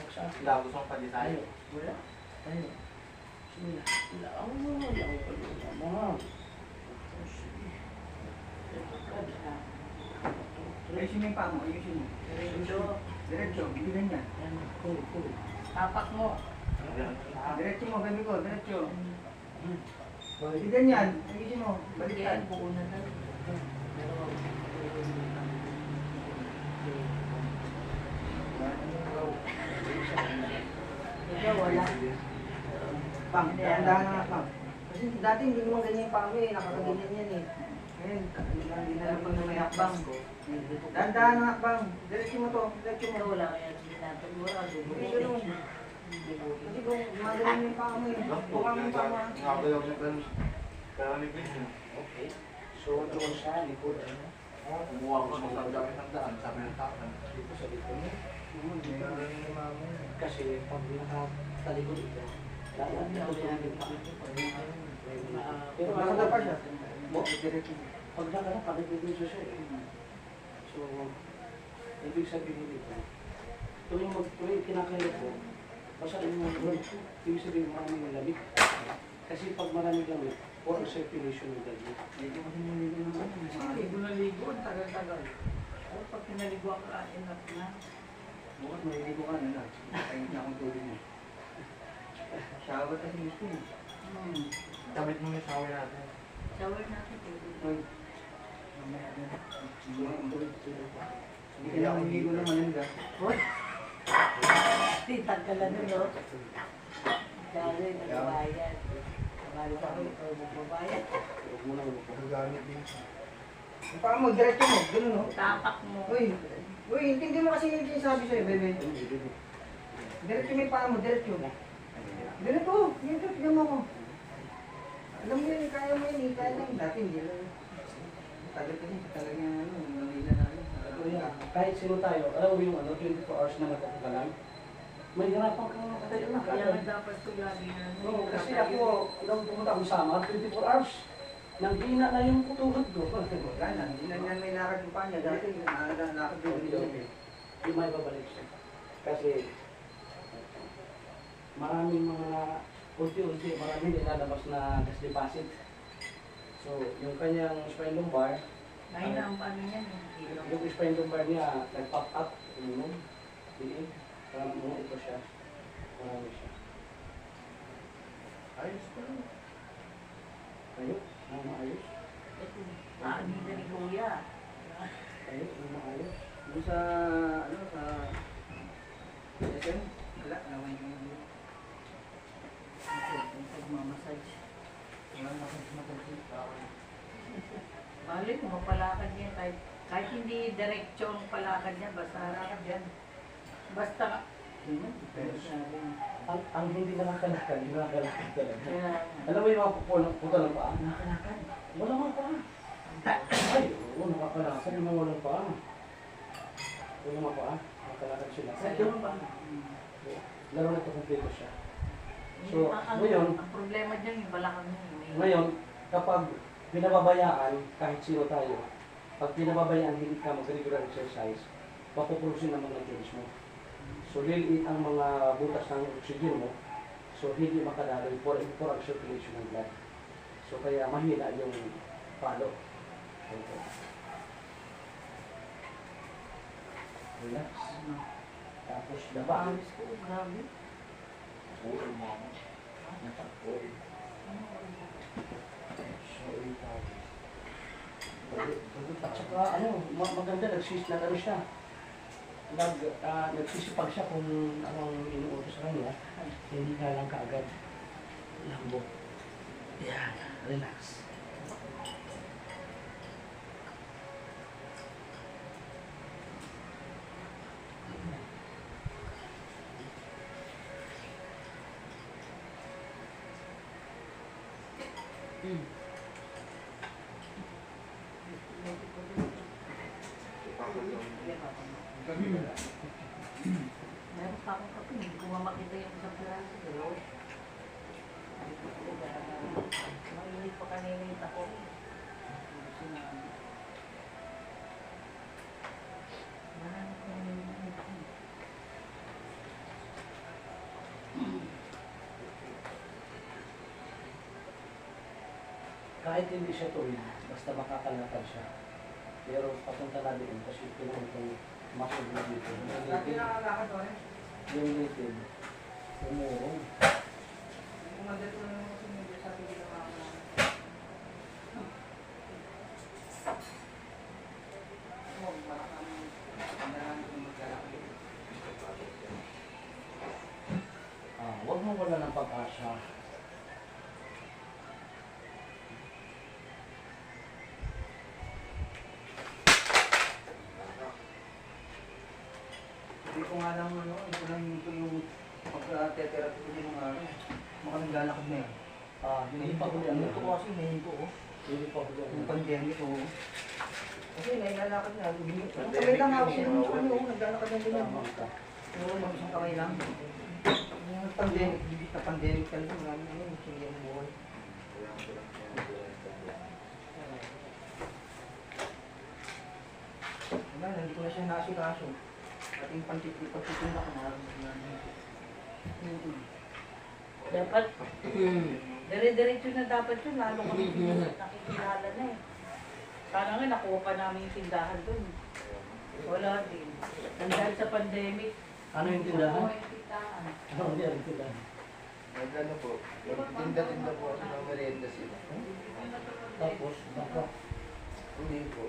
sa akin. Wala, gusto mong palitan. Tayo, wala. Tayo. Sige na. Wala ako mo. Wala ako pala. Mga. Sige. Ayusin mo yung paa mo, ayusin mo. Diretso. Diretso, hindi ganyan. Yan. Cool, cool. Tapak mo. Diretso mo, gabi ko, diretso. Hmm. Hindi ganyan, ayusin mo, baliktad. Yan, buo na lang. Ikaw, wala. Pang, dahan na nga pang. Kasi dati hindi naman ganyan yung paa mo eh, nakakaganyan yan eh. Ngayon, hindi na lang pang may hakbang. Dahan na hakbang, diretso mo to, diretso Ikaw, mo. wala kaya sinatagurado. Hindi ganun. Kasi kung magaling yung paa mo eh, buka mo yung paa mo. Nakakalaw niya pero karamipin niya. Okay. So, doon sa likod, ano? Kumuha ko sa gamit ng daan, sabi ng takan. Dito sa likod mo. Kasi pag nakatalikod ito, dapat ito tumigil pa. Pero Nakada pa siya. Diretso. Pag nakatalikod siya eh. So, ibig sabihin nito, tuwing kinakailot mo, basahin mo yung ibig sabihin maraming lamig. Kasi pag maraming lamig, for circulation ng dali. Dito kasi niligo naman. Ligo na ligo, tagal-tagal. O, pag pinaliguan ka, enough na. Bukas maliligo ka na lang. Kainit na akong tubig mo. Shower kasi gusto mo. Damit mo yung shower natin. Shower natin, pwede. Hoy. Hindi ka na maliligo ng malangga. Titag ka lang nun, no? Dali, nagbabayad. Kabalo ka rin, ikaw magbabayad. Huwag mo lang Gamit din. Ang paa mo, diretso mo. Ganun no? Tapak mo. Uy, intindi mo kasi yung sinasabi sa'yo, bebe. Diretso mo yung paa mo, diretso. Ganito, ganito, tignan mo ko. Alam mo yun, kaya mo yun, kaya lang. Dati hindi lang. Tagal kasi, tagal nga ano, nangila na ano. kahit sino tayo, alam mo yung 24 hours na nakatayo ka lang, may hirapan kang nakatayo na Kaya kagad. nga dapat ko lagi na. Oo, kasi ako, nung pumunta akong sama, 24 hours, nang hina na yung tuhod ko. Wala na, hindi na niyan may lakad yung paa niya. Dati, lakad yung Okay, dito. okay. Di may babalik siya. Kasi, maraming mga unti-unti, maraming nilalabas na gas deposit. So, yung kanyang spine lumbar, Mahina ang paano niyan. yung spine lumbar niya, nag-pop up, uminom, diin, parang ito siya, marami siya. Ayos pa rin. Ayos, ang maayos. Paanida ni Kuya. Ayos, ang maayos. Doon sa, ano, sa... SM? Wala, naman yung... Pagmamassage. Wala na akong matalsin. Balik mo, palakad niya. Kahit hindi diretso ang palakad niya, basta lakad yan. Basta, Ang hindi nakakalakad, hindi nakakalakad talaga. kaya, Alam mo yung mga puta ng paa? Nakakalakad. Wala mga paa. Ay, oo, nakakalakad yung mga walang paa. Yung mga paa, nakakalakad sila. sa doon ba? Laro na ito kompleto siya. So, ngayon, ang problema dyan, yung balakang niya. ngayon, kapag pinababayaan, kahit sino tayo, pag pinababayaan, hindi ka mag-regular exercise, mapupurusin ang mga joints mo. So, liliit ang mga butas ng oxygen mo, so hindi makadaloy for ang circulation ng blood. So, kaya mahina yung palo. Okay. Relax. Tapos, daba. Alis ko, grabe. Puro mo ako. Natakot. Sorry, tayo. At saka, ano, maganda, ano siya. Nagsisipag siya kung anong inuutos sa kanya, hindi ka lang kaagad lambot. Yan, relax. Meron pa akong kape, hindi ko mamakita yung isang piraso. Pero, mainit pa kanina yung tako. Marami ko nang kahit hindi siya tuwid, basta makakalakad siya. Pero papunta na doon kasi pinutong muscle na dito. Dati nakakalakad ko eh. Yung native, umurong. Kung nandito na naman kasi medyo sa pilit na mga Huwag mo wala ng pag-asa. Hindi ko nga lang ano, ito lang yung pag-therapy ko din ng araw. Makamaglalakad na yan. Hindi pa huli ang Ito ko kasi nahin ko oh. Hindi pa huli ang Yung pandemic oh. Kasi nailalakad na. Kamay lang ako sila mo sa kanya oh. Naglalakad ng ganyan. Tama ka. Oo, mag isang kamay lang. Yung pandemic, hindi na pandemic talaga. Marami na yun. Hindi ang buhay. Wala, nandito na siya nasikaso. Ating pagtitinda ko marami. Dapat, dire-diretso na dapat yun, lalo kami nakikilala na eh. Sana nga nakuha pa namin yung tindahan dun. Wala din. Dahil sa pandemic, Ano yung tindahan? nakuha yung tindahan. Ano yung tindahan? Nagano po, tinda-tinda po ako ng merienda sila. Tapos, baka. Hindi po.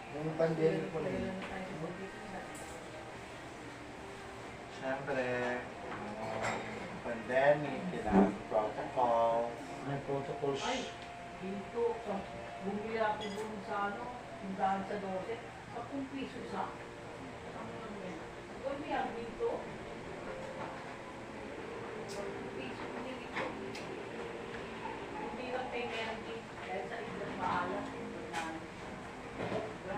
Nung pandemic po na yun. Siyempre, pandemic, kailangan ng protocol. May protocols. Ay, dito, bumili ako dun sa ano, tindahan sa 12, 10 piso isa. Huwag niya dito. 10 piso binili ko. Hindi lang kay Merky, dahil sa ilang maalat.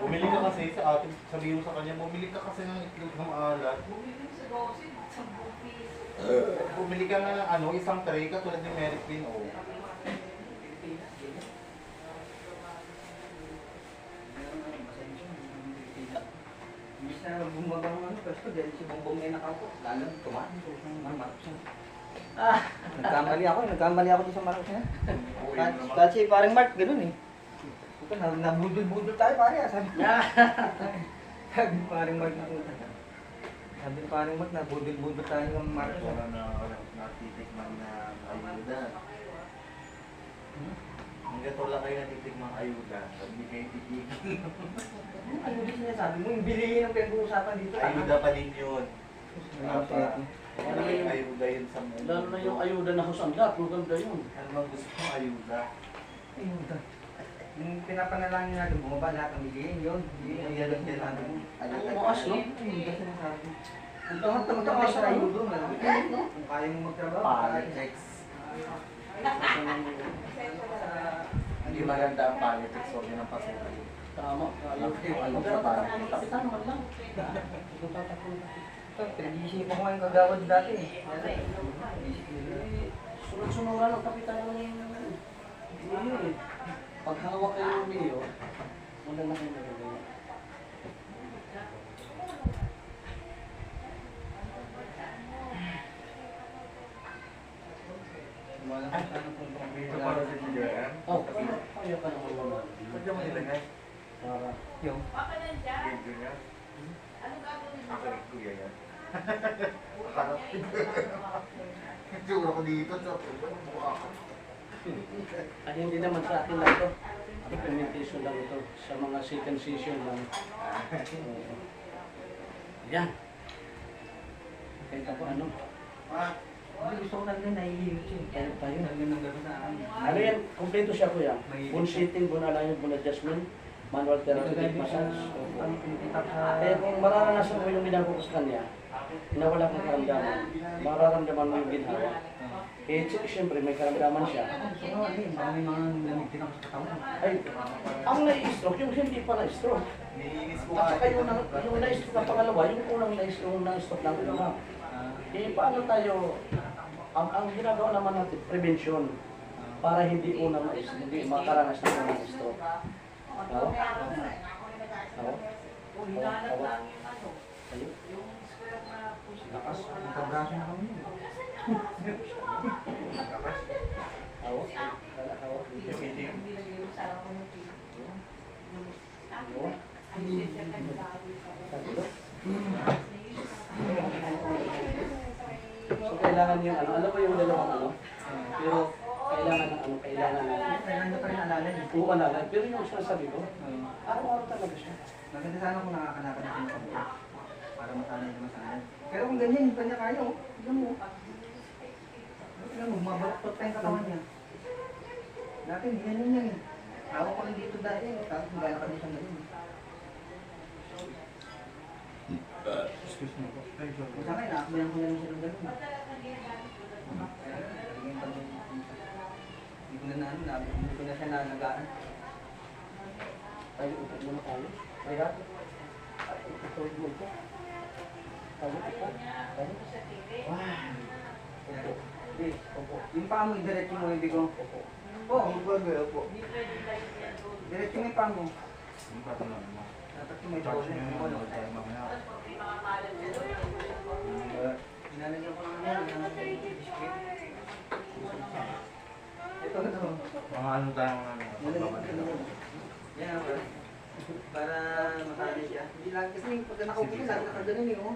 Bumili ka kasi sa atin, sabihin mo sa kanya, bumili ka kasi ng itlog na maalat. Bumili sa 12, 10 piso. Bumili ka nga ng ano, isang tray katulad ni Mary Queen, oh. Imbis na bumabang ano, kasi dahil si Bongbong may nakaupo, lalo tumaan ko sa marap siya. Nagkamali ako din sa marap siya. Uwi mo naman. Kasi parang Mark, gano'n eh. Puta, nabudol-budol tayo pare, sabi. Sabi parang Mark na puta. Sabi parang Mark, nabudol-budol tayo ng Mark. Wala na natitikman na ayuda. Hanggat wala kayo natitikman ayuda, hindi kayo titigil. Ano din sinasabi mo, yung bilihin ang pinag-uusapan dito. Ayuda pa din yun. Dapat. Ano yung ayuda yun sa mundo? Lalo na yung ayuda na husanda, maganda yun. Ano bang gusto mong ayuda? Ayuda. Yung pinapanalangin natin, bumaba lahat ng bilihin yun. Hindi yan lang sinasabi mo. Ayuda. Ang bukas, no? Ayuda sinasabi. Kung tamad sa ayuda, kung kaya mo magtrabaho, Politics. Hindi maganda ang politics, huwag yun ang pasukin. Tama. Ayun Pero sa bahay. tatakbo ng kapitan naman lang. Tatakbo ng kapitan. Pinag-iisip ko ngayon kagawad dati eh. Sunod-sunod nga ng kapitan ng Mayo eh. Pag hawak kayo ng Mayo, wala na kayo nagagawa. Wala ko sana kung Ito para sa TRM. Oh, kaya ka naman wala. Ba't yung nilagay? Para yung Game niya? Ako rin kuya yan. Harap. Itsura ko dito, sa mukha ko. ay hindi naman sa akin lang ito. Implementation lang ito. Sa mga second session lang. Oo. Yan. Kahit ako ano. hindi gusto ko talaga nahihimik yun. Tayo tayo. Talaga nang gano'n na akin. Ano yan? Kompleto siya kuya. Bone sitting, bone alignment, bone adjustment, manual therapeutic massage. Ang pinitap sa... Kaya kung mararanasan mo yung ginagawa ko sa kanya, na wala kang karamdaman, mararamdaman mo yung ginawa. Eh, siyempre may karamdaman siya. Gusto ko ano yun, baka may mga lamig din ako sa katawan. Ay, ang na-stroke, yung hindi pa na-stroke. Nilinis ko At saka yung na-stroke na pangalawa, yung unang na-stroke lang ito na. Eh, paano tayo, ang ginagawa naman natin, prevention. Para hindi unang hindi makaranas ng unang stroke. Oo? Oo? Hinahanap lang yung ano, Ayun. yung square na push. Lakas. Nagkabraso na kami. Hawak. Hawak. Yung meeting kailangan yung ano, alam mo yung dalawang ano, pero kailangan ng ano, kailangan ng Kailangan nyo pa rin alala niyo. umalalay. Pero yung sinasabi ko, araw-araw talaga siya. Maganda sana kung nakakanakan natin yung kampo. Para masanay naman sa akin. Pero kung ganyan, hindi pa niya kaya, oh. Tignan mo. Tignan mo, mabalaktot pa yung katawan niya. Dati, hindi ganyan yan eh. Hawak ko lang dito dati, eh. Tapos maglalakad niya siyang ganyan. Excuse me po. Kung sa akin, nakakulang ko lang siya ng ganun. Kaya, talagang pag hindi ko na hindi ko na siya nanagaan. Tayo, upo muna tayo. May rat. Ay, ito mo ito. Tayo, upo. Tayo. Upo. Please, upo. Yung paa mo, diretso mo, hindi ko. Upo. Oo, Bagay po. diretso mo yung paa mo. Yung patanong mo. Dapat yung may Touch boses. nyo yung ano, tayo mamaya. Nilalagyan ko lang yan, ng biscuit. Ito na to. Mga ano tayo mga ano. Nilalagyan ko lang. Yan, okay. Para masanay siya. Hindi lang kasi pagka nakaupo ka, lagi nakaganon eh, oh.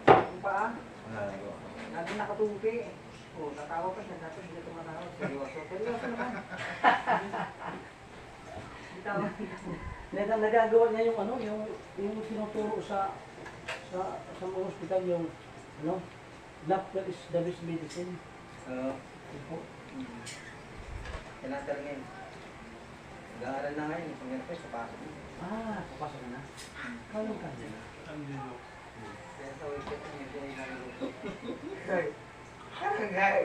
Yung paa, Wala na po. lagi nakatupi. Oh, natawa pa siya, dapat hindi tumatawa. Seryoso, seryoso naman. Bitaw. Nagagawa niya yung ano, yung tinuturo sa mga hospital yung ano, laughter is the best medicine. Oo. Opo. Kailangan talaga yun. Nag-aaral na ngayon, kung yan pa, papasok mo. Papasok na. Kaya kaya na. Kaya sa weekend niya, siya ay naluluto. Hey!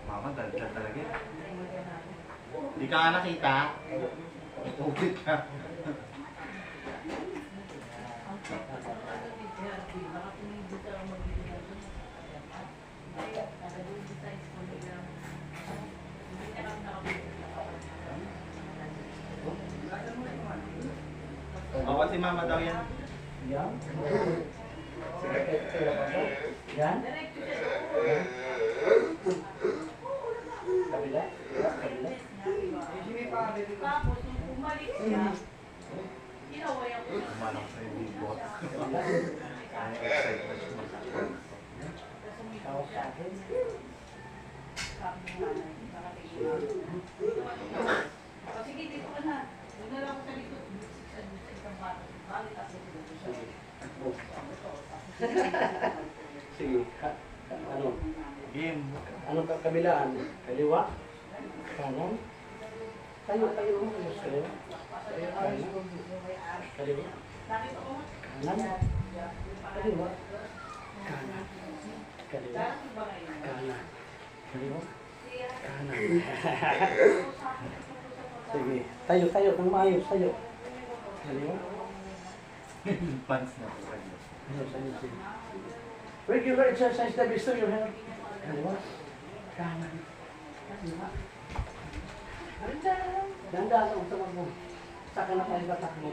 Mama, daldal talaga yun. Hindi ka nga nakita. Ulit ka. Bawal si mama daw yan. Yan. Yan. Kabila. Kabila. Tapos, nung bumalik siya, ginawayan ko na. Kumalang sa yung bot. Ay, excitement mo. Tawag sa akin. Sabi ng nanay, nakatingin. O, sige, dito ka na. Doon na lang ako sa likod. Sa isang bata. Balik ako dito siya. Sige. Ano? Game. Ano ka kabilaan? Kaliwa? Kanan? Tayo. Umayos kayo. Kanan? Kaliwa? Kanan? Kaliwa? Kanan? Kaliwa? Kanan? Kaliwa? Kanan? Sige. Tayo. Nang maayos. Tayo. Kaliwa? Pants na po. Ayos. Sige. Regular exercise na gusto nyo. Kaliwa? Kanan? Kaliwa? Ganda ang tumag mo. Saka na tayo batak mo.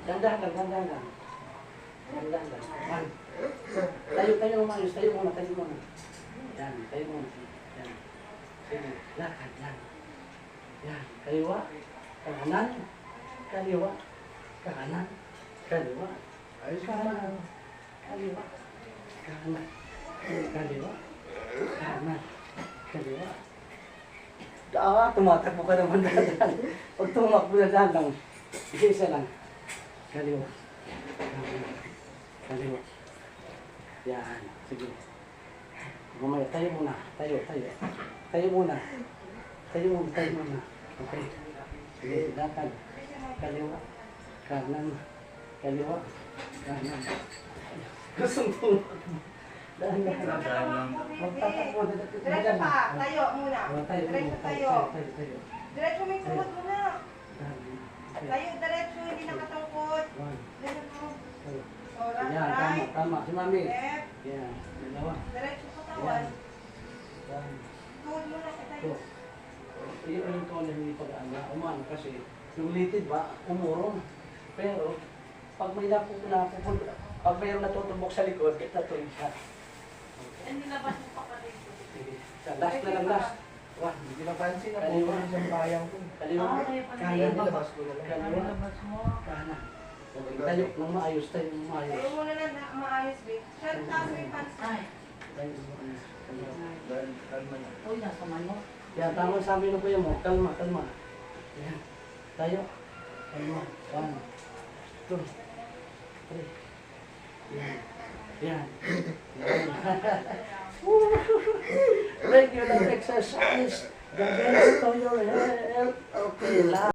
Ganda lang. One. Tayo umayos. Tayo muna. Yan, tayo muna. Yan. Sige, lakad. Yan. Kaliwa. Kanan. Kaliwa. Kanan. Kaliwa. Kanan. Kaliwa. Kanan. Kaliwa. Kanan. Kaliwa. Tumatakbo ka naman dahan. Pag tumakbo na dahan lang, isa lang. Kaliwa. Kanan. Kaliwa. Yan. Sige. Mamaya, tayo muna. Tayo muna. Okay. Sige, lakad. Kaliwa. Kanan. Kaliwa. Kanan. Gustong tumakbo. Dahan. Magtatakbo. Diretso pa, tayo muna. Diretso tayo. Tayo. Diretso may tuhod muna. Dahan. Tayo diretso, hindi nakatungkot. One. Diretso. Tayo. So, Yan, right, tama. Si Mami. left, Yan. Dalawa. Diretso katawan. Yan. Tuhod mo na kita Ito. Yung ito na hindi pag-ano. Umano kasi yung litid ba, umurong. Pero pag may napupunta, pag mayroong natutumbok sa likod, tatuloy siya. Hindi labas mo pa pala ito. Sige. Last na lang, last. Wah, Hindi napansin na Kaliwa. po yung bayang ko. kaliwa. kaya pala Kanan, yan. Nilabas ko na lang. Kaliwa. Labas mo. Kanan. Tayo ng maayos, tayo ng maayos. Tayo muna na maayos, babe. Shirt, taas mo yung pants. Ay. Tayo ng maayos. Kalma na. Uy, nasa mano. Yan, tama sa amin na po yan mo. Kalma, kalma. Yan. Tayo. Kalma. 1, 2, 3. Yan. Yan. Yan. Regular exercise. The best to your health. Okay lang.